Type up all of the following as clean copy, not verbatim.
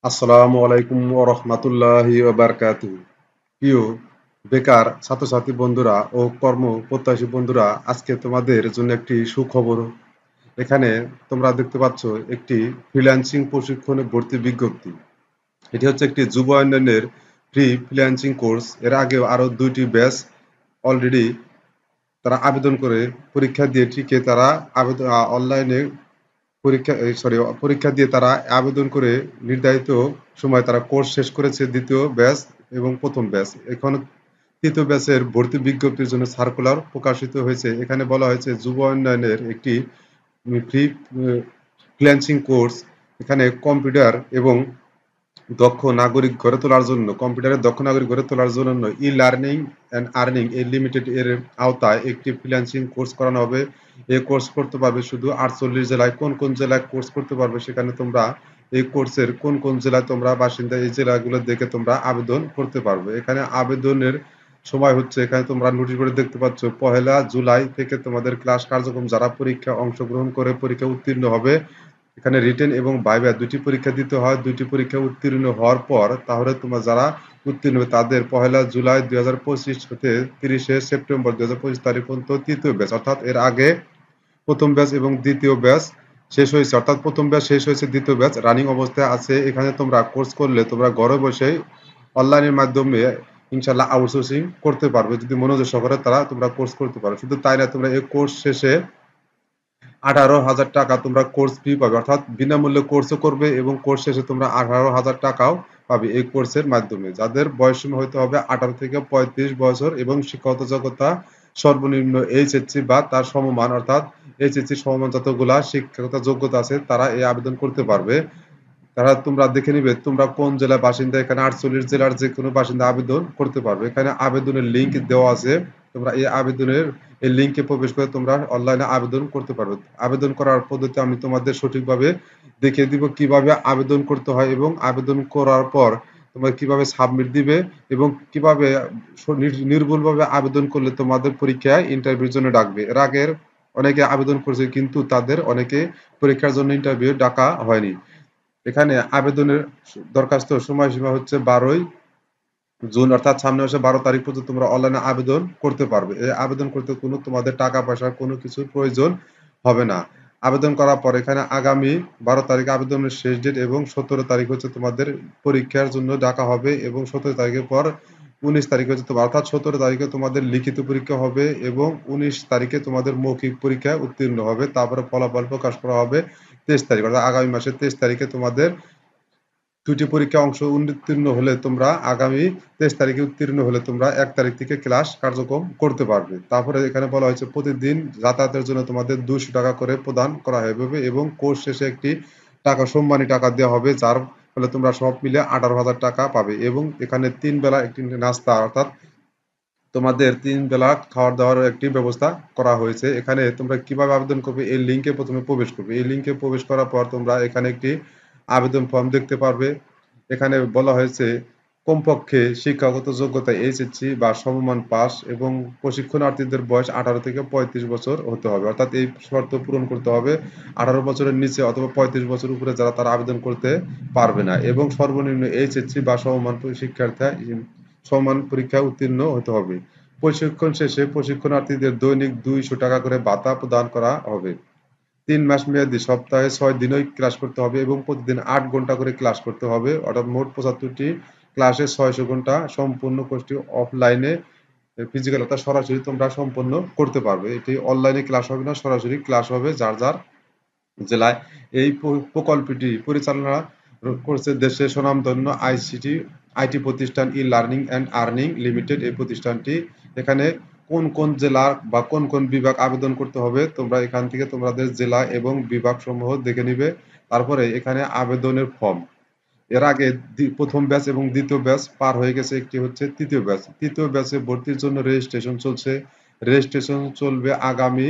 আসসালামু আলাইকুম ওয়া রাহমাতুল্লাহি ওয়া বারাকাতুহু। প্রিয় বেকার ছাত্রছাত্রী বন্ধুরা ও কর্মপ্রত্যাশী বন্ধুরা, আজকে তোমাদের জন্য একটি সুখবর। এখানে তোমরা দেখতে পাচ্ছ একটি ফ্রিল্যান্সিং প্রশিক্ষণে ভর্তি বিজ্ঞপ্তি। এটি হচ্ছে একটি যুব উন্নয়নের ফ্রি ফ্রিল্যান্সিং কোর্স। এর আগেও আরো ২টি ব্যাচ অলরেডি তারা আবেদন করে পরীক্ষা দিয়ে টিকে তারা অনলাইনে পরীক্ষা দিয়ে তারা আবেদন করে নির্ধারিত সময় তারা কোর্স শেষ করেছে দ্বিতীয় ব্যাচ এবং প্রথম ব্যাচ। এখন তৃতীয় ব্যাচের ভর্তি বিজ্ঞপ্তির জন্য সার্কুলার প্রকাশিত হয়েছে। এখানে বলা হয়েছে যুব উন্নয়নের একটি ফ্রি ফ্রিল্যান্সিং কোর্স। এখানে কম্পিউটার এবং দক্ষ নাগরিক গড়ে তোলার জন্য কম্পিউটারের দক্ষ নাগরিক গড়ে তোলার জন্য ই লার্নিং অ্যান্ড আর্নিং এই লিমিটেড এর আওতায় একটি ফ্রিল্যান্সিং কোর্স করানো হবে। এই কোর্স করতে পারবে শুধু ৪৮ জেলায়। কোন কোন জেলায় কোর্স করতে পারবে সেখানে তোমরা এই কোর্সের কোন কোন জেলায় তোমরা বাসিন্দা এই জেলাগুলো দেখে তোমরা আবেদন করতে পারবে। এখানে আবেদনের সময় হচ্ছে, এখানে তোমরা নোটিশ বোর্ডে দেখতে পাচ্ছ, ১লা জুলাই থেকে তোমাদের ক্লাস কার্যক্রম যারা পরীক্ষা অংশগ্রহণ করে পরীক্ষা উত্তীর্ণ হবে। এখানে রিটেন এবং ভাইভা ২ টি পরীক্ষা দিতে হয়। ২ টি পরীক্ষা উত্তীর্ণ হওয়ার পর তাহলে তোমরা যারা উত্তীর্ণ হবে তাদের ১লা জুলাই ২০২৫ হতে ৩০শে সেপ্টেম্বর ২০২৫ তারিখ পর্যন্ত তৃতীয় ব্যাচ, অর্থাৎ এর আগে প্রথম ব্যাচ এবং দ্বিতীয় ব্যাচ শেষ হয়েছে, অর্থাৎ প্রথম ব্যাচ শেষ হয়েছে, দ্বিতীয় ব্যাচ রানিং অবস্থায় আছে। এখানে তোমরা কোর্স করলে তোমরা ঘরে বসেই অনলাইনের মাধ্যমে ইনশাআল্লাহ আউটসোর্সিং করতে পারবে। যদি মনোযোগ সহকারে তোমরা কোর্স করতে পারো। শুধু তাই না, তোমরা এই কোর্স শেষে ১৮,০০০ টাকা তোমরা কোর্স ফি পাবে, অর্থাৎ বিনামূল্যে কোর্সও করবে এবং কোর্স শেষে তোমরা ১৮,০০০ টাকাও পাবে এই কোর্সের মাধ্যমে। যাদের বয়সসীমা হইতে হবে ১৮ থেকে ৩৫ বছর এবং শিক্ষাগত যোগ্যতা সর্বনিম্ন এইচএসসি বা তার সমমান, অর্থাৎ এইচএসসি সমমান যতগুলা শিক্ষাগত যোগ্যতা আছে তারা এই আবেদন করতে পারবে। তারা তোমরা দেখে নিবে তোমরা কোন জেলার বাসিন্দা। এখানে ৪৮ জেলার যে কোনো বাসিন্দা আবেদন করতে পারবে। এখানে আবেদনের লিঙ্ক দেওয়া আছে। তোমরা এই লিঙ্কে প্রবেশ করে তোমরা অনলাইনে আবেদন করতে পারবে। আবেদন করার পদ্ধতি আমি তোমাদের সঠিকভাবে দেখিয়ে দিব কিভাবে আবেদন করতে হয় এবং আবেদন করার পর তোমরা কিভাবে সাবমিট দিবে এবং কিভাবে নির্ভুলভাবে আবেদন করলে তোমাদের পরীক্ষায় ইন্টারভিউর জন্য ডাকবে। এর আগের অনেকে আবেদন করেছে কিন্তু তাদের অনেকে পরীক্ষার জন্য ইন্টারভিউ ডাকা হয়নি। এখানে আবেদনের দরখাস্ত সময়সীমা হচ্ছে ১২ই জুন, অর্থাৎ সামনে মাসে ১২ তারিখ পর্যন্ত তোমরা অনলাইনে আবেদন করতে পারবে। এই আবেদন করতে কোনো তোমাদের টাকা পয়সার কোনো কিছুর প্রয়োজন হবে না। আবেদন করার পর এখানে আগামী ১২ তারিখ আবেদনের শেষ ডেট এবং ১৭ তারিখ হচ্ছে তোমাদের পরীক্ষার জন্য ডাকা হবে এবং ১৭ তারিখের পর ১৯ তারিখ হচ্ছে তোমার, অর্থাৎ ১৭ তারিখে তোমাদের লিখিত পরীক্ষা হবে এবং ১৯ তারিখে তোমাদের মৌখিক পরীক্ষায় উত্তীর্ণ হবে। তারপরে ফলাফল প্রকাশ করা হবে ২৩ তারিখ, অর্থাৎ আগামী মাসের ২৩ তারিখে তোমাদের ২টি পরীক্ষা উত্তীর্ণ হলে তোমরা আগামী ২৩ তারিখে উত্তীর্ণ হলে তোমরা ১ তারিখ থেকে ক্লাস কার্যক্রম করতে পারবে। তারপরে এখানে বলা হয়েছে প্রতিদিন যাতায়াতের জন্য তোমাদের ২০০ টাকা করে প্রদান করা হবে এবং কোর্স শেষে একটি সম্মানী টাকা দেওয়া হবে, যার ফলে তোমরা সব মিলে ১৮,০০০ টাকা পাবে এবং এখানে ৩ বেলা একটি নাস্তা, অর্থাৎ তোমাদের ৩ বেলা খাওয়া-দাওয়ার একটি ব্যবস্থা করা হয়েছে। এখানে তোমরা কিভাবে আবেদন করবে, এই লিঙ্কে প্রথমে প্রবেশ করবে। এই লিঙ্কে প্রবেশ করার পর তোমরা এখানে একটি আবেদন ফর্ম দেখতে পারবে। এখানে বলা হয়েছে কমপক্ষে শিক্ষাগত যোগ্যতা এইচএসসি বা সমমান পাস এবং প্রশিক্ষণার্থীদের বয়স ১৮ থেকে ৩৫ বছর হতে হবে, অর্থাৎ এই শর্ত পূরণ করতে হবে। ১৮ বছরের নিচে অথবা ৩৫ বছর উপরে যারা তারা আবেদন করতে পারবে না এবং সর্বনিম্ন এইচএসসি বা সমান পরীক্ষায় উত্তীর্ণ হতে হবে। প্রশিক্ষণ শেষে প্রশিক্ষণার্থীদের দৈনিক ২০০ টাকা করে ভাতা প্রদান করা হবে। ৩ মাস মেয়াদী সপ্তাহে ৬ দিনই ক্লাস করতে হবে এবং প্রতিদিন ৮ ঘন্টা করে ক্লাস করতে হবে, অর্থাৎ মোট ৭৫টি ক্লাসে ৬০০ ঘন্টা। সম্পূর্ণ কোর্সটি অফলাইনে ফিজিক্যাল, অর্থাৎ সরাসরি তোমরা সম্পন্ন করতে পারবে। এটি অনলাইনে ক্লাস হবে না, সরাসরি ক্লাস হবে যার যার জেলায়। এই প্রকল্পটি পরিচালনা করছে দেশের স্বনামধন্য আইটি প্রতিষ্ঠান e learning and earning limited এই প্রতিষ্ঠানটি। এখানে কোন কোন জেলার বা কোন কোন বিভাগ আবেদন করতে হবে তোমরা এখান থেকে তোমাদের জেলা এবং বিভাগ সমূহ দেখে নিবে। তারপরে এখানে আবেদনের ফর্ম। এর আগে প্রথম ব্যাচ এবং দ্বিতীয় ব্যাচ পার হয়ে গেছে, একটি হচ্ছে তৃতীয় ব্যাচ। তৃতীয় ব্যাচে ভর্তির জন্য রেজিস্ট্রেশন চলছে। রেজিস্ট্রেশন চলবে আগামী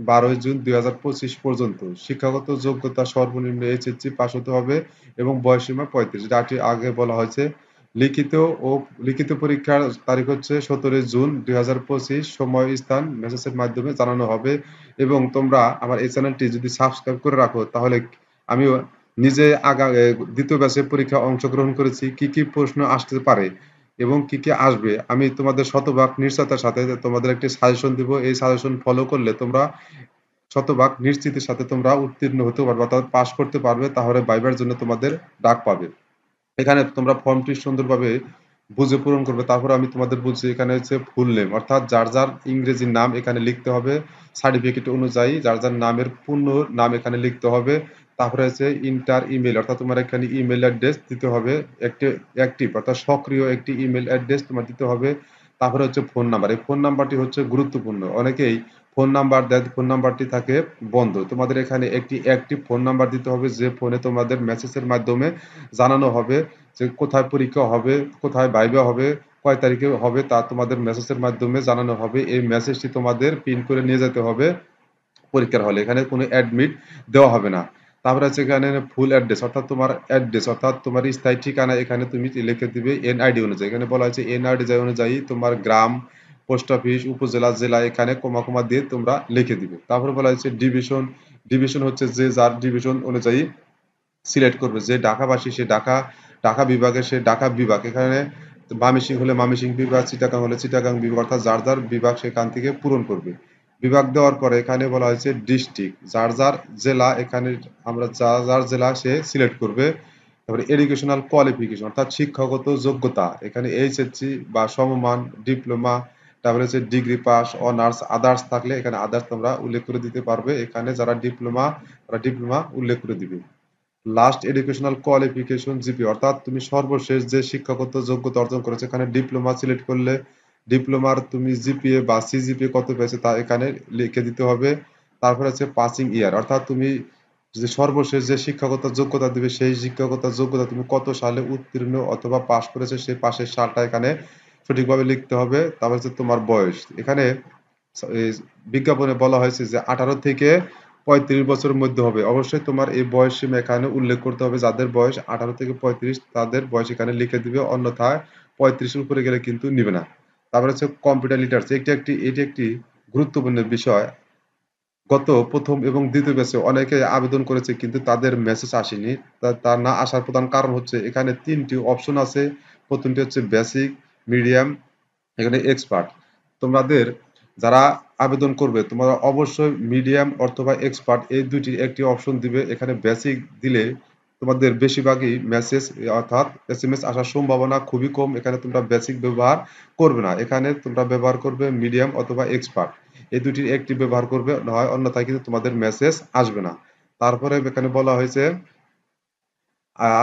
১২ই জুন ২০২৫ পর্যন্ত। শিক্ষাগত যোগ্যতা সর্বনিম্ন এইচএসসি পাস হতে হবে এবং বয়সসীমা ৩৫, যেটি আগে বলা হয়েছে। লিখিত লিখিত পরীক্ষার তারিখ হচ্ছে ১৭ই জুন ২০২৫। সময় স্থান মেসেজের মাধ্যমে জানানো হবে এবং তোমরা আমার এই চ্যানেলটি যদি সাবস্ক্রাইব করে রাখো তাহলে আমিও নিজে দ্বিতীয় ব্যাচে পরীক্ষায় অংশগ্রহণ করেছি, কি কি প্রশ্ন আসতে পারে এবং কি কি আসবে আমি তোমাদের শতভাগ নিশ্চয়তার সাথে তোমাদের একটি সাজেশন দিব। এই সাজেশন ফলো করলে তোমরা শতভাগ নিশ্চিতের সাথে তোমরা উত্তীর্ণ হতে পারবে, অর্থাৎ পাস করতে পারবে, তাহলে ভাইবার জন্য তোমাদের ডাক পাবে। এখানে তোমরা ফর্মটি সুন্দরভাবে বুঝে পূরণ করবে। তারপর আমি তোমাদের বলছি, এখানে হচ্ছে ফুল নেম, অর্থাৎ যার যার ইংরেজি নাম এখানে লিখতে হবে, সার্টিফিকেট অনুযায়ী যার যার নামের পূর্ণ নাম এখানে লিখতে হবে। তারপরে হচ্ছে ইন্টার ইমেল, অর্থাৎ তোমার এখানে ইমেল অ্যাড্রেস দিতে হবে, একটি অ্যাক্টিভ অর্থাৎ সক্রিয় একটি ইমেল অ্যাড্রেস তোমার দিতে হবে। তারপরে হচ্ছে ফোন নাম্বার, এই ফোন নাম্বারটি হচ্ছে গুরুত্বপূর্ণ। অনেকেই ফোন নাম্বার দেয়, ফোন নাম্বারটি থাকে বন্ধ। তোমাদের এখানে একটি অ্যাক্টিভ ফোন নাম্বার দিতে হবে, যে ফোনে তোমাদের মেসেজের মাধ্যমে জানানো হবে যে কোথায় পরীক্ষা হবে, কোথায় ভাইভা হবে, কয় তারিখে হবে, তা তোমাদের মেসেজের মাধ্যমে জানানো হবে। এই মেসেজটি তোমাদের প্রিন্ট করে নিয়ে যেতে হবে পরীক্ষার হলে। এখানে কোনো অ্যাডমিট দেওয়া হবে না। তারপরে আছে এখানে ফুল অ্যাড্রেস, অর্থাৎ তোমার অ্যাড্রেস অর্থাৎ তোমার স্থায়ী ঠিকানা এখানে তুমি লিখে দিবে এনআইডি অনুযায়ী। এখানে বলা হয়েছে এনআইডি অনুযায়ী তোমার গ্রাম, পোস্ট অফিস, উপজেলা, জেলা এখানে কমা কমা দিয়ে তোমরা লিখে দিবে। তারপরে বলা হয়েছে ডিভিশন, ডিভিশন হচ্ছে যে যার ডিভিশন অনুযায়ী সিলেক্ট করবে, যে ঢাকাবাসী সে ঢাকা, ঢাকা বিভাগে সে ঢাকা বিভাগ, এখানে ময়মনসিংহ হলে ময়মনসিংহ বিভাগ, চিটাগাং হলে চিটাগাং বিভাগ, অর্থাৎ যার যার বিভাগ সেখান থেকে পূরণ করবে। বিভাগ দেওয়ার পরে এখানে বলা হয়েছে ডিস্ট্রিক্ট, যার যার জেলা, এখানে আমরা যার যার জেলা সে সিলেক্ট করবে। তারপরে এডুকেশনাল কোয়ালিফিকেশন, অর্থাৎ শিক্ষাগত যোগ্যতা, এখানে এইচএসসি বা সমমান, ডিপ্লোমা, তারপরে হচ্ছে ডিগ্রি পাস, অনার্স, আদার্স থাকলে এখানে আদার্স তোমরা উল্লেখ করে দিতে পারবে। এখানে যারা ডিপ্লোমা তারা ডিপ্লোমা উল্লেখ করে দিবে। লাস্ট এডুকেশনাল কোয়ালিফিকেশন জিপি, অর্থাৎ তুমি সর্বশেষ যে শিক্ষাগত যোগ্যতা অর্জন করেছো, এখানে ডিপ্লোমা সিলেক্ট করলে ডিপ্লোমার তুমি জিপিএ বা সিজিপিএ কত পেয়েছে তা এখানে লিখে দিতে হবে। তারপরে আছে পাসিং ইয়ার, অর্থাৎ তুমি যে সর্বশেষ যে শিক্ষাগত যোগ্যতা দিবে সেই শিক্ষাগত যোগ্যতা তুমি কত সালে উত্তীর্ণ অথবা পাস করেছে সেই পাশের সালটা এখানে সঠিকভাবে লিখতে হবে। তারপর হচ্ছে তোমার বয়স, এখানে এই বিজ্ঞাপনে বলা হয়েছে যে 18 থেকে 35 বছরের মধ্যে হবে। অবশ্যই তোমার এই বয়স সীমা এখানে উল্লেখ করতে হবে, যাদের বয়স 18 থেকে 35 তাদের বয়স এখানে লিখে দিবে, অন্যথায় 35 এর উপরে গেলে কিন্তু নিবে না। তারপরে হচ্ছে কম্পিউটার লিটারেসি, এটি একটি গুরুত্বপূর্ণ বিষয়। গত প্রথম এবং দ্বিতীয় ব্যাচে অনেকে আবেদন করেছে কিন্তু তাদের মেসেজ আসেনি। তার না আসার প্রধান কারণ হচ্ছে এখানে ৩টি অপশন আছে। প্রথমটি হচ্ছে বেসিক, মিডিয়াম, এখানে এক্সপার্ট। তোমাদের যারা আবেদন করবে তোমরা অবশ্যই মিডিয়াম অথবা এক্সপার্ট এই দুইটির একটি অপশন দিবে। এখানে বেসিক দিলে তোমাদের বেশিরভাগই মেসেজ অর্থাৎ এসএমএস আসার সম্ভাবনা খুবই কম। এখানে তোমরা বেসিক ব্যবহার করবে না, এখানে তোমরা ব্যবহার করবে মিডিয়াম অথবা এক্সপার্ট, এই দুটির একটি ব্যবহার করবে, নয় অন্যথায় কিন্তু তোমাদের মেসেজ আসবে না। তারপরে এখানে বলা হয়েছে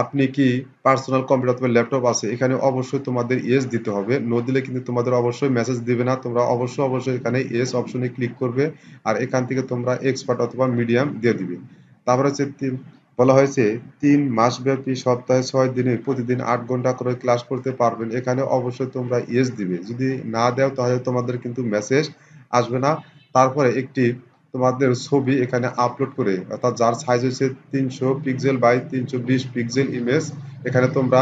আপনি কি পার্সোনাল কম্পিউটার অথবা ল্যাপটপ আছে, এখানে অবশ্যই তোমাদের ইয়েস দিতে হবে। নো দিলে কিন্তু তোমাদের অবশ্যই মেসেজ দিবে না। তোমরা অবশ্যই এখানে ইয়েস অপশনে ক্লিক করবে আর এখান থেকে তোমরা এক্সপার্ট অথবা মিডিয়াম দিয়ে দিবে। তারপর হচ্ছে বলা হয়েছে 3 মাস ব্যাপী সপ্তাহে 6 দিনে প্রতিদিন 8 ঘন্টা করে ক্লাস করতে পারবেন, এখানে অবশ্যই তোমরা ইয়েস দিবে। যদি না দাও তাহলে তোমাদের কিন্তু মেসেজ আসবে না। তারপরে একটি তোমাদের ছবি এখানে আপলোড করে, অর্থাৎ যার সাইজ হচ্ছে 300 পিক্সেল বাই 320 পিক্সেল ইমেজ, এখানে তোমরা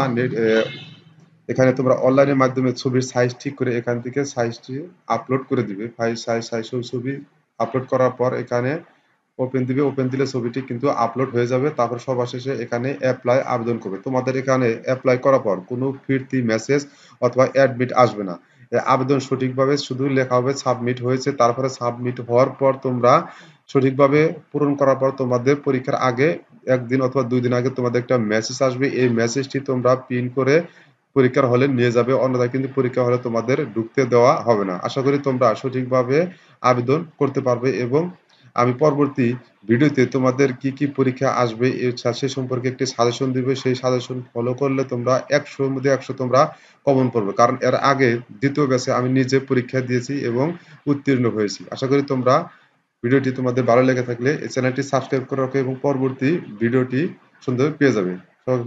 এখানে তোমরা অনলাইনের মাধ্যমে ছবির সাইজ ঠিক করে এখান থেকে সাইজটি আপলোড করে দিবে। সাইজ ছবি আপলোড করার পর এখানে ওপেন দিবে, ওপেন দিলে ছবিটি কিন্তু আপলোড হয়ে যাবে। তারপর সবার শেষে এখানে অ্যাপ্লাই আবেদন করবে। তোমাদের এখানে অ্যাপ্লাই করার পর কোনো ফিরতি মেসেজ অথবা অ্যাডমিট আসবে না। আবেদন সঠিকভাবে শুধু লেখা হবে সাবমিট হয়েছে। তারপরে সাবমিট হওয়ার পর তোমরা সঠিকভাবে পূরণ করার পর তোমাদের পরীক্ষার আগে 1 দিন অথবা 2 দিন আগে তোমাদের একটা মেসেজ আসবে। এই মেসেজটি তোমরা প্রিন্ট করে পরীক্ষার হলে নিয়ে যাবে, অন্যথায় কিন্তু পরীক্ষা হলে তোমাদের ঢুকতে দেওয়া হবে না। আশা করি তোমরা সঠিকভাবে আবেদন করতে পারবে এবং আমি পরবর্তী ভিডিওতে তোমাদের কি কি পরীক্ষা আসবে সে সম্পর্কে একটি সাজেশন দিবে। সেই সাজেশন ফলো করলে তোমরা 100 এর মধ্যে 100 তোমরা কমন পড়বে, কারণ এর আগে দ্বিতীয় ব্যাচে আমি নিজে পরীক্ষা দিয়েছি এবং উত্তীর্ণ হয়েছি। আশা করি তোমরা ভিডিওটি তোমাদের ভালো লেগে থাকলে এই চ্যানেলটি সাবস্ক্রাইব করে রাখো এবং পরবর্তী ভিডিওটি সুন্দর পেয়ে যাবে।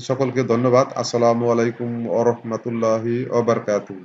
সকলকে ধন্যবাদ। আসসালামু আলাইকুম ওয়া রাহমাতুল্লাহি ওয়া বারাকাতুহু।